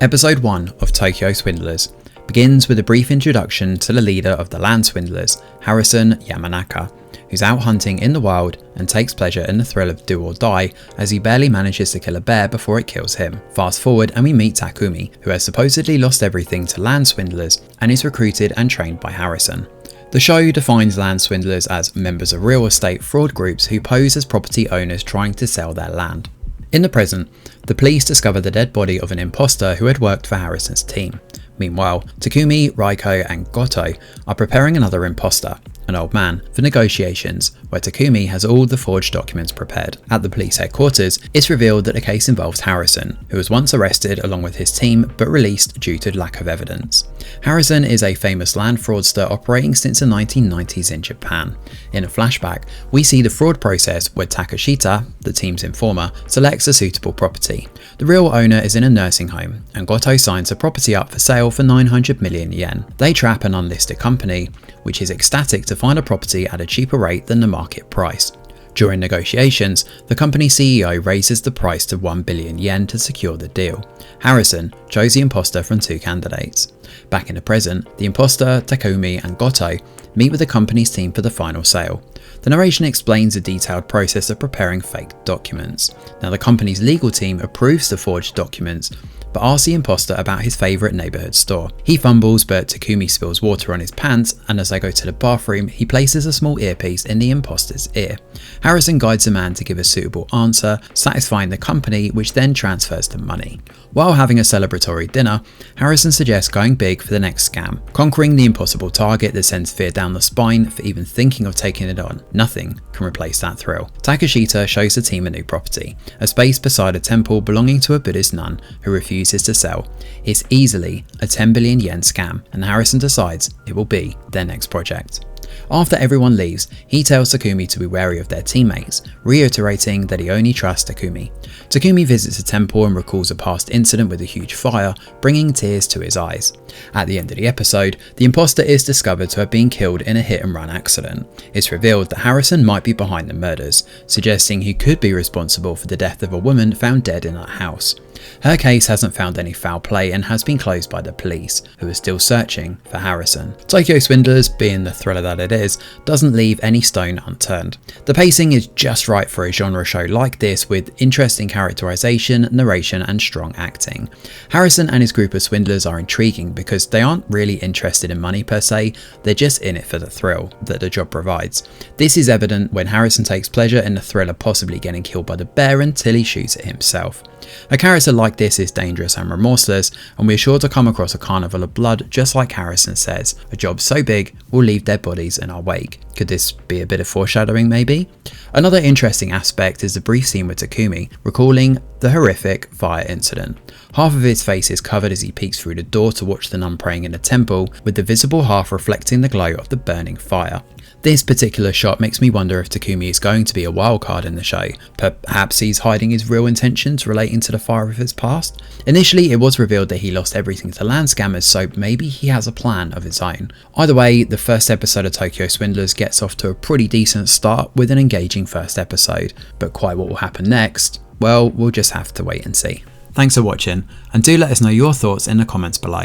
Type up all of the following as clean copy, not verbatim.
Episode 1 of Tokyo Swindlers begins with a brief introduction to the leader of the land swindlers, Harrison Yamanaka, who's out hunting in the wild and takes pleasure in the thrill of do or die as he barely manages to kill a bear before it kills him. Fast forward and we meet Takumi, who has supposedly lost everything to land swindlers and is recruited and trained by Harrison. The show defines land swindlers as members of real estate fraud groups who pose as property owners trying to sell their land. In the present, the police discover the dead body of an imposter who had worked for Harrison's team. Meanwhile, Takumi, Raiko and Goto are preparing another imposter, an old man, for negotiations, where Takumi has all the forged documents prepared. At the police headquarters, it's revealed that the case involves Harrison, who was once arrested along with his team but released due to lack of evidence. Harrison is a famous land fraudster operating since the 1990s in Japan. In a flashback, we see the fraud process where Takashita, the team's informer, selects a suitable property. The real owner is in a nursing home, and Goto signs the property up for sale for 900 million yen. They trap an unlisted company, which is ecstatic to find a property at a cheaper rate than the market price. During negotiations, the company CEO raises the price to 1 billion yen to secure the deal. Harrison chose the imposter from two candidates. Back in the present, the imposter, Takumi and Goto meet with the company's team for the final sale. The narration explains the detailed process of preparing fake documents. Now the company's legal team approves the forged documents, but asks the imposter about his favourite neighbourhood store. He fumbles, but Takumi spills water on his pants, and as they go to the bathroom, he places a small earpiece in the imposter's ear. Harrison guides the man to give a suitable answer, satisfying the company, which then transfers the money. While having a celebratory dinner, Harrison suggests going big for the next scam, conquering the impossible target that sends fear down the spine for even thinking of taking it on. Nothing can replace that thrill. Takashita shows the team a new property, a space beside a temple belonging to a Buddhist nun who refuses to sell. It's easily a 10 billion yen scam, and Harrison decides it will be their next project. After everyone leaves, he tells Takumi to be wary of their teammates, reiterating that he only trusts Takumi. Takumi visits a temple and recalls a past incident with a huge fire, bringing tears to his eyes. At the end of the episode, the imposter is discovered to have been killed in a hit-and-run accident. It's revealed that Harrison might be behind the murders, suggesting he could be responsible for the death of a woman found dead in that house. Her case hasn't found any foul play and has been closed by the police, who are still searching for Harrison. Tokyo Swindlers, being the thriller that it is, doesn't leave any stone unturned. The pacing is just right for a genre show like this, with interesting characterization, narration and strong acting. Harrison and his group of swindlers are intriguing because they aren't really interested in money per se, they're just in it for the thrill that the job provides. This is evident when Harrison takes pleasure in the thrill of possibly getting killed by the bear until he shoots it himself. A character like this is dangerous and remorseless, and we're sure to come across a carnival of blood, just like Harrison says. A job so big, we'll leave dead bodies in our wake. Could this be a bit of foreshadowing maybe? Another interesting aspect is the brief scene with Takumi, recalling the horrific fire incident. Half of his face is covered as he peeks through the door to watch the nun praying in the temple, with the visible half reflecting the glow of the burning fire. This particular shot makes me wonder if Takumi is going to be a wildcard in the show. Perhaps he's hiding his real intentions relating to the fire of his past. Initially, it was revealed that he lost everything to land scammers, so maybe he has a plan of his own. Either way, the first episode of Tokyo Swindlers gets off to a pretty decent start with an engaging first episode. But quite what will happen next? Well, we'll just have to wait and see. Thanks for watching, and do let us know your thoughts in the comments below.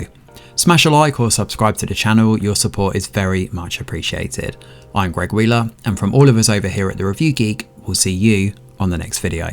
Smash a like or subscribe to the channel, your support is very much appreciated. I'm Greg Wheeler, and from all of us over here at The Review Geek, we'll see you on the next video.